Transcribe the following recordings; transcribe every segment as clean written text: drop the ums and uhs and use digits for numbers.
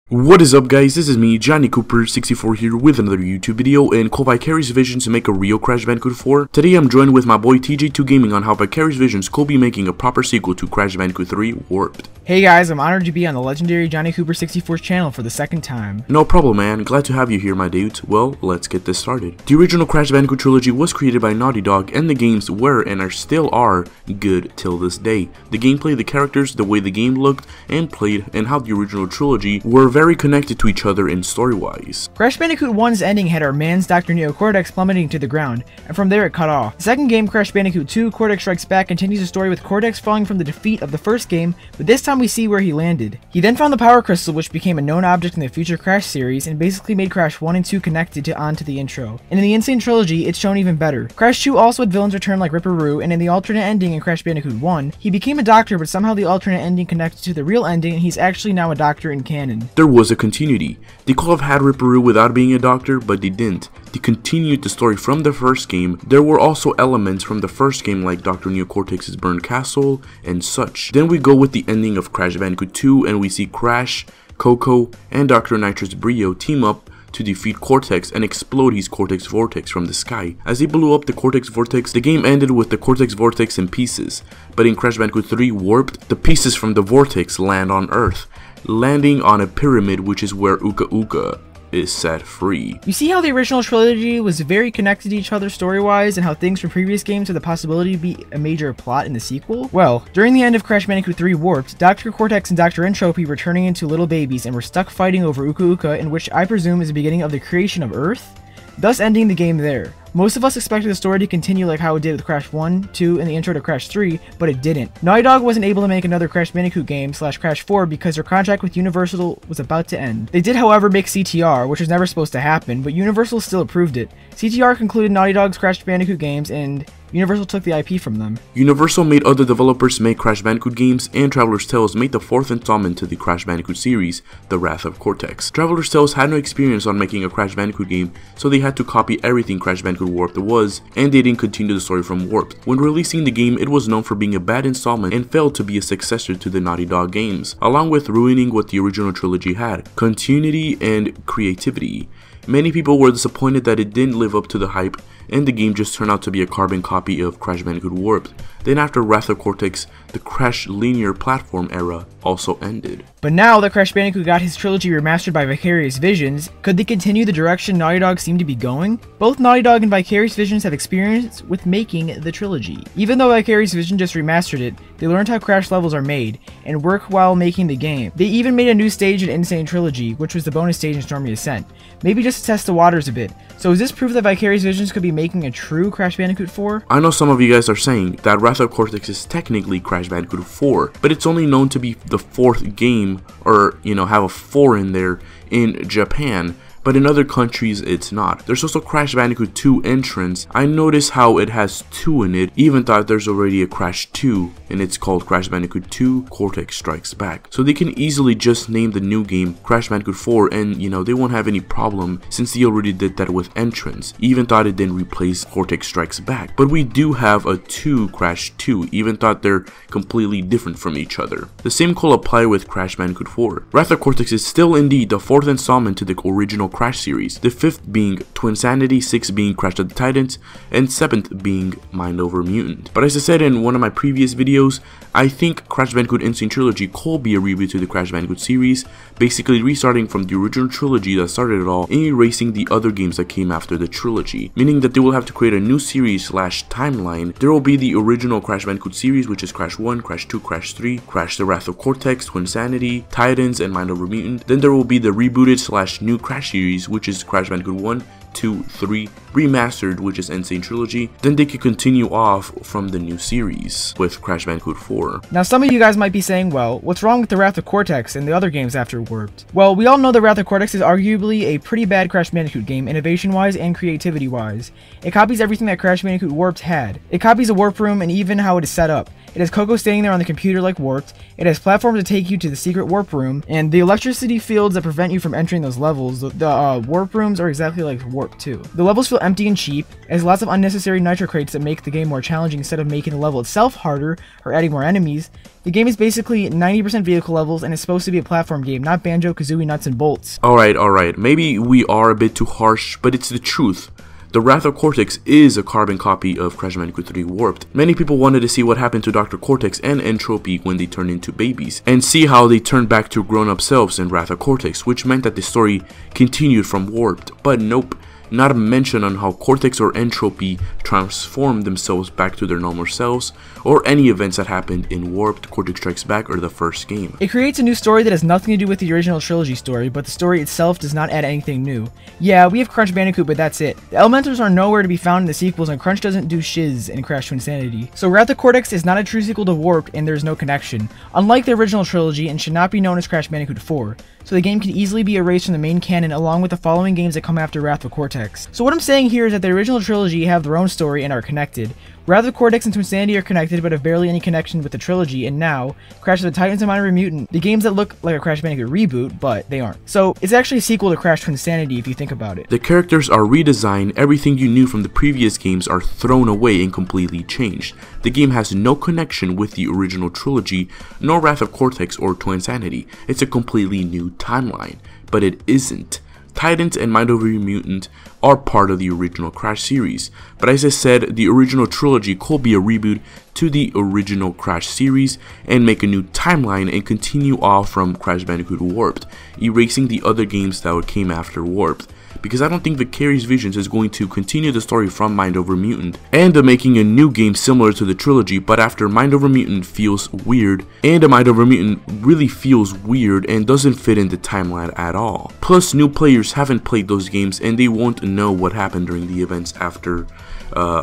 What is up, guys? This is me, Johnny Cooper 64 here with another YouTube video and called Vicarious Visions to make a real Crash Bandicoot 4. Today I'm joined with my boy tj2gaming on how Vicarious Visions could be making a proper sequel to Crash Bandicoot 3 Warped. Hey guys, I'm honored to be on the legendary Johnny Cooper 64's channel for the second time. No problem, man. Glad to have you here, my dudes. Well, let's get this started. The original Crash Bandicoot trilogy was created by Naughty Dog, and the games were and still are good till this day. The gameplay, the characters, the way the game looked and played, and how the original trilogy were very connected to each other in story-wise. Crash Bandicoot 1's ending had our man's Dr. Neo Cortex plummeting to the ground, and from there it cut off. The second game, Crash Bandicoot 2 Cortex Strikes Back, continues the story with Cortex falling from the defeat of the first game, but this time we see where he landed. He then found the Power Crystal, which became a known object in the future Crash series, and basically made Crash 1 and 2 connected onto the intro. And in the Insane Trilogy, it's shown even better. Crash 2 also had villains return like Ripperoo, and in the alternate ending in Crash Bandicoot 1, he became a doctor, but somehow the alternate ending connected to the real ending, and he's actually now a doctor in canon. There was a continuity. They could have had Ripperoo without being a doctor, but they didn't. They continued the story from the first game. There were also elements from the first game like Dr. Neo Cortex's burned castle and such. Then we go with the ending of Crash Bandicoot 2 and we see Crash, Coco, and Dr. Nitrous Brio team up to defeat Cortex and explode his Cortex Vortex from the sky. As he blew up the Cortex Vortex, the game ended with the Cortex Vortex in pieces. But in Crash Bandicoot 3 Warped, the pieces from the Vortex land on Earth, landing on a pyramid, which is where Uka Uka is set free. You see how the original trilogy was very connected to each other story-wise, and how things from previous games have the possibility to be a major plot in the sequel? Well, during the end of Crash Bandicoot 3 Warped, Dr. Cortex and Dr. Entropy were turning into little babies and were stuck fighting over Uka Uka, in which I presume is the beginning of the creation of Earth, thus ending the game there. Most of us expected the story to continue like how it did with Crash 1, 2, and the intro to Crash 3, but it didn't. Naughty Dog wasn't able to make another Crash Bandicoot game / Crash 4 because their contract with Universal was about to end. They did, however, make CTR, which was never supposed to happen, but Universal still approved it. CTR concluded Naughty Dog's Crash Bandicoot games, and Universal took the IP from them. Universal made other developers make Crash Bandicoot games, and Traveler's Tales made the fourth installment to the Crash Bandicoot series, The Wrath of Cortex. Traveler's Tales had no experience on making a Crash Bandicoot game, so they had to copy everything Crash Bandicoot Warped was, and they didn't continue the story from Warped. When releasing the game, it was known for being a bad installment and failed to be a successor to the Naughty Dog games, along with ruining what the original trilogy had: continuity and creativity. Many people were disappointed that it didn't live up to the hype, and the game just turned out to be a carbon copy of Crash Bandicoot Warped. Then after Wrath of Cortex, the Crash linear platform era also ended. But now that Crash Bandicoot got his trilogy remastered by Vicarious Visions, could they continue the direction Naughty Dog seemed to be going? Both Naughty Dog and Vicarious Visions have experience with making the trilogy. Even though Vicarious Visions just remastered it, they learned how Crash levels are made, and work while making the game. They even made a new stage in Insane Trilogy, which was the bonus stage in Stormy Ascent, maybe just to test the waters a bit. So is this proof that Vicarious Visions could be making a true Crash Bandicoot 4? I know some of you guys are saying that Wrath of Cortex is technically Crash Bandicoot 4, but it's only known to be the fourth game, or have a 4 in there in Japan. But in other countries, it's not. There's also Crash Bandicoot 2 entrance. I noticed how it has 2 in it, even thought there's already a Crash 2, and it's called Crash Bandicoot 2 Cortex Strikes Back. So they can easily just name the new game Crash Bandicoot 4, and they won't have any problem since they already did that with entrance. Even thought it didn't replace Cortex Strikes Back. But we do have a 2 Crash 2, even thought they're completely different from each other. The same could apply with Crash Bandicoot 4. Wrath of Cortex is still indeed the fourth installment to the original Crash series, the fifth being Twinsanity, sixth being Crash of the Titans, and seventh being Mind Over Mutant. But as I said in one of my previous videos, I think Crash Bandicoot Insane Trilogy could be a reboot to the Crash Bandicoot series, basically restarting from the original trilogy that started it all and erasing the other games that came after the trilogy, meaning that they will have to create a new series / timeline. There will be the original Crash Bandicoot series, which is Crash 1, Crash 2, Crash 3, Crash the Wrath of Cortex, Twinsanity, Titans, and Mind Over Mutant. Then there will be the rebooted / new Crash series, which is Crash Bandicoot 1, 2, 3, remastered, which is Insane Trilogy. Then they could continue off from the new series with Crash Bandicoot 4. Now some of you guys might be saying, well, what's wrong with the Wrath of Cortex and the other games after Warped? Well, we all know the Wrath of Cortex is arguably a pretty bad Crash Bandicoot game, innovation-wise and creativity-wise. It copies everything that Crash Bandicoot Warped had. It copies the warp room and even how it is set up. It has Coco standing there on the computer like Warped. It has platforms to take you to the secret warp room, and the electricity fields that prevent you from entering those levels. The warp rooms are exactly like Warp 2. The levels feel empty and cheap. It has lots of unnecessary nitro crates that make the game more challenging instead of making the level itself harder or adding more enemies. The game is basically 90% vehicle levels and is supposed to be a platform game, not Banjo-Kazooie nuts and bolts. Alright, maybe we are a bit too harsh, but it's the truth. The Wrath of Cortex is a carbon copy of Crash Bandicoot 3 Warped. Many people wanted to see what happened to Dr. Cortex and Entropy when they turned into babies, and see how they turned back to grown-up selves in Wrath of Cortex, which meant that the story continued from Warped. But nope. Not a mention on how Cortex or Entropy transformed themselves back to their normal selves, or any events that happened in Warped, Cortex Strikes Back, or the first game. It creates a new story that has nothing to do with the original trilogy story, but the story itself does not add anything new. Yeah, we have Crunch Bandicoot, but that's it. The Elementals are nowhere to be found in the sequels, and Crunch doesn't do shiz in Crash Twinsanity. So Wrath of Cortex is not a true sequel to Warped, and there is no connection, unlike the original trilogy, and should not be known as Crash Bandicoot 4. So the game can easily be erased from the main canon along with the following games that come after Wrath of Cortex. So what I'm saying here is that the original trilogy have their own story and are connected. Wrath of Cortex and Twinsanity are connected but have barely any connection with the trilogy, and now, Crash of the Titans and Minor Mutant, the games that look like a Crash Bandicoot reboot, but they aren't. So it's actually a sequel to Crash Twinsanity if you think about it. The characters are redesigned, everything you knew from the previous games are thrown away and completely changed. The game has no connection with the original trilogy, nor Wrath of Cortex or Twinsanity. It's a completely new timeline, but it isn't. Titans and Mind Over Mutant are part of the original Crash series, but as I said, the original trilogy could be a reboot to the original Crash series and make a new timeline and continue off from Crash Bandicoot Warped, erasing the other games that came after Warped. Because I don't think Vicarious Visions is going to continue the story from Mind Over Mutant, and making a new game similar to the trilogy, but after Mind Over Mutant feels weird, and Mind Over Mutant really feels weird and doesn't fit in the timeline at all. Plus, new players haven't played those games and they won't know what happened during the events after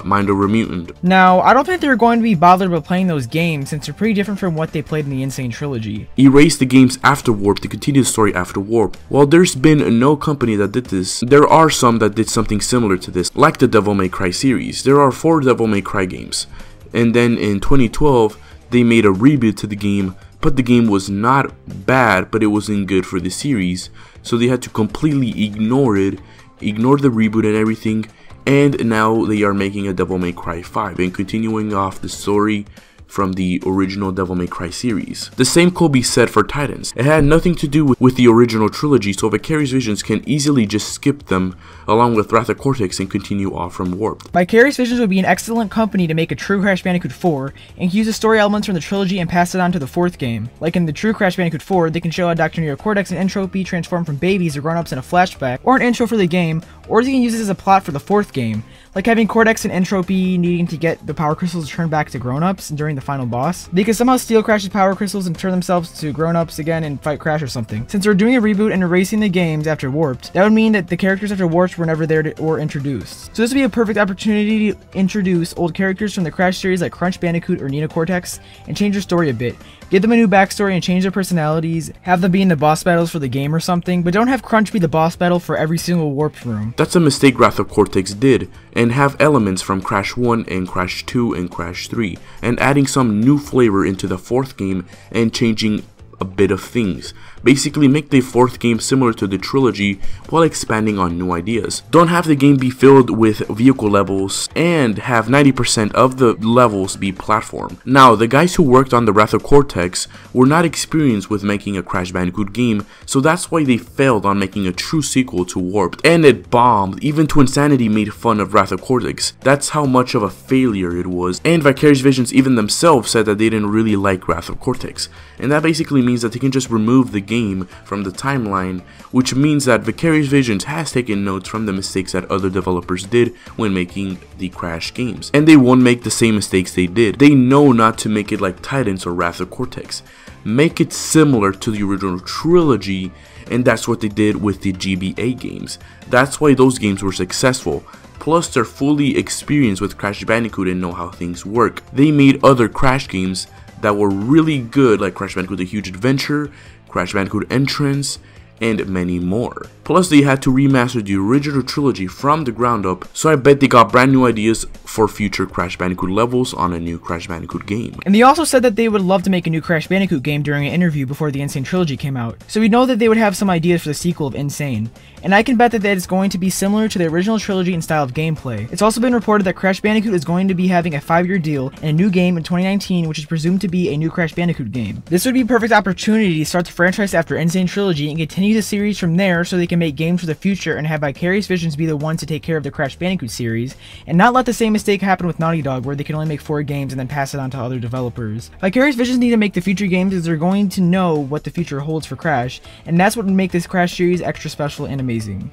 Mind Over Mutant. Now, I don't think they're going to be bothered with playing those games since they're pretty different from what they played in the Insane Trilogy. Erase the games after Warp to continue the story after Warp. While there's been no company that did this, there are some that did something similar to this, like the Devil May Cry series. There are 4 Devil May Cry games, and then in 2012 they made a reboot to the game, but the game was not bad, but it wasn't good for the series, so they had to completely ignore it, ignore the reboot and everything, and now they are making a Devil May Cry 5 and continuing off the story from the original Devil May Cry series. The same could be said for Titans. It had nothing to do with the original trilogy, so Vicarious Visions can easily just skip them along with Wrath of Cortex and continue off from Warped. Vicarious Visions would be an excellent company to make a true Crash Bandicoot 4 and use the story elements from the trilogy and pass it on to the 4th game. Like in the true Crash Bandicoot 4, they can show how Dr. Neo Cortex and Entropy transform from babies to grown-ups in a flashback or an intro for the game, or they can use this as a plot for the 4th game, like having Cortex and Entropy needing to get the power crystals turned back to grown-ups during the final boss. They could somehow steal Crash's power crystals and turn themselves to grown-ups again and fight Crash or something. Since they're doing a reboot and erasing the games after Warped, that would mean that the characters after Warped were never there or introduced. So this would be a perfect opportunity to introduce old characters from the Crash series like Crunch Bandicoot or Nina Cortex and change their story a bit. Give them a new backstory and change their personalities, have them be in the boss battles for the game or something, but don't have Crunch be the boss battle for every single Warped room. That's a mistake Wrath of Cortex did, and have elements from Crash 1 and Crash 2 and Crash 3, and adding some new flavor into the 4th game and changing a bit of things. Basically make the 4th game similar to the trilogy while expanding on new ideas. Don't have the game be filled with vehicle levels and have 90% of the levels be platform. Now, the guys who worked on the Wrath of Cortex were not experienced with making a Crash Bandicoot game, so that's why they failed on making a true sequel to Warped, and it bombed. Even Twinsanity made fun of Wrath of Cortex. That's how much of a failure it was, and Vicarious Visions even themselves said that they didn't really like Wrath of Cortex, and that basically means that they can just remove the game from the timeline, which means that Vicarious Visions has taken notes from the mistakes that other developers did when making the Crash games, and they won't make the same mistakes they did. They know not to make it like Titans or Wrath of Cortex. Make it similar to the original trilogy, and that's what they did with the GBA games. That's why those games were successful. Plus, they're fully experienced with Crash Bandicoot and know how things work. They made other Crash games that were really good, like Crash Bandicoot: The Huge Adventure, Crash Bandicoot Entrance, and many more. Plus, they had to remaster the original trilogy from the ground up, so I bet they got brand new ideas for future Crash Bandicoot levels on a new Crash Bandicoot game. And they also said that they would love to make a new Crash Bandicoot game during an interview before the Insane Trilogy came out, so we know that they would have some ideas for the sequel of Insane. And I can bet that it's going to be similar to the original trilogy in style of gameplay. It's also been reported that Crash Bandicoot is going to be having a 5-year deal and a new game in 2019, which is presumed to be a new Crash Bandicoot game. This would be a perfect opportunity to start the franchise after Insane Trilogy and continue the series from there so they can make games for the future and have Vicarious Visions be the ones to take care of the Crash Bandicoot series, and not let the same mistake happen with Naughty Dog where they can only make 4 games and then pass it on to other developers. Vicarious Visions need to make the future games as they're going to know what the future holds for Crash, and that's what would make this Crash series extra special and amazing.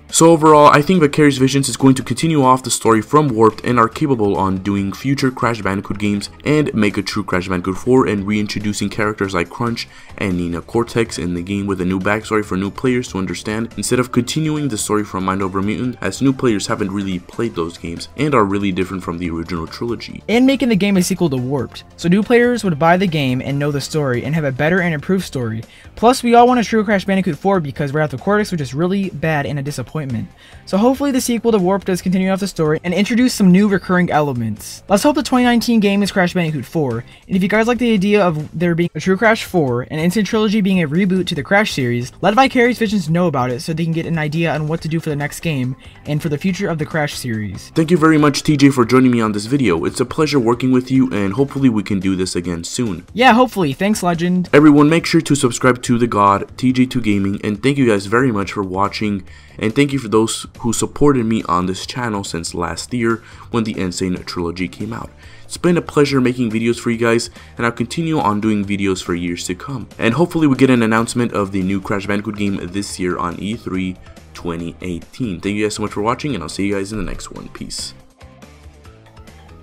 So overall, I think Vicarious Visions is going to continue off the story from Warped and are capable on doing future Crash Bandicoot games and make a true Crash Bandicoot 4 and reintroducing characters like Crunch and Nina Cortex in the game with a new backstory for new players to understand, instead of continuing the story from Mind Over Mutant, as new players haven't really played those games and are really different from the original trilogy. And making the game a sequel to Warped, so new players would buy the game and know the story and have a better and improved story. Plus, we all want a true Crash Bandicoot 4 because Wrath of Cortex was just really bad and a disappointment. So hopefully the sequel to Warped does continue off the story and introduce some new recurring elements. Let's hope the 2019 game is Crash Bandicoot 4, and if you guys like the idea of there being a true Crash 4 and Insane Trilogy being a reboot to the Crash series, let Vicarious Visions know about it so they can get an idea on what to do for the next game and for the future of the Crash series. Thank you very much, TJ, for joining me on this video. It's a pleasure working with you, and hopefully we can do this again soon. Yeah, hopefully. Thanks, Legend. Everyone, make sure to subscribe to the god tj2gaming, and thank you guys very much for watching, and thank you for those who supported me on this channel since last year when the Insane Trilogy came out. It's been a pleasure making videos for you guys, and I'll continue on doing videos for years to come. And hopefully we get an announcement of the new Crash Bandicoot game this year on E3 2018. Thank you guys so much for watching, and I'll see you guys in the next one. Peace.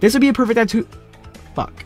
This would be a perfect Fuck.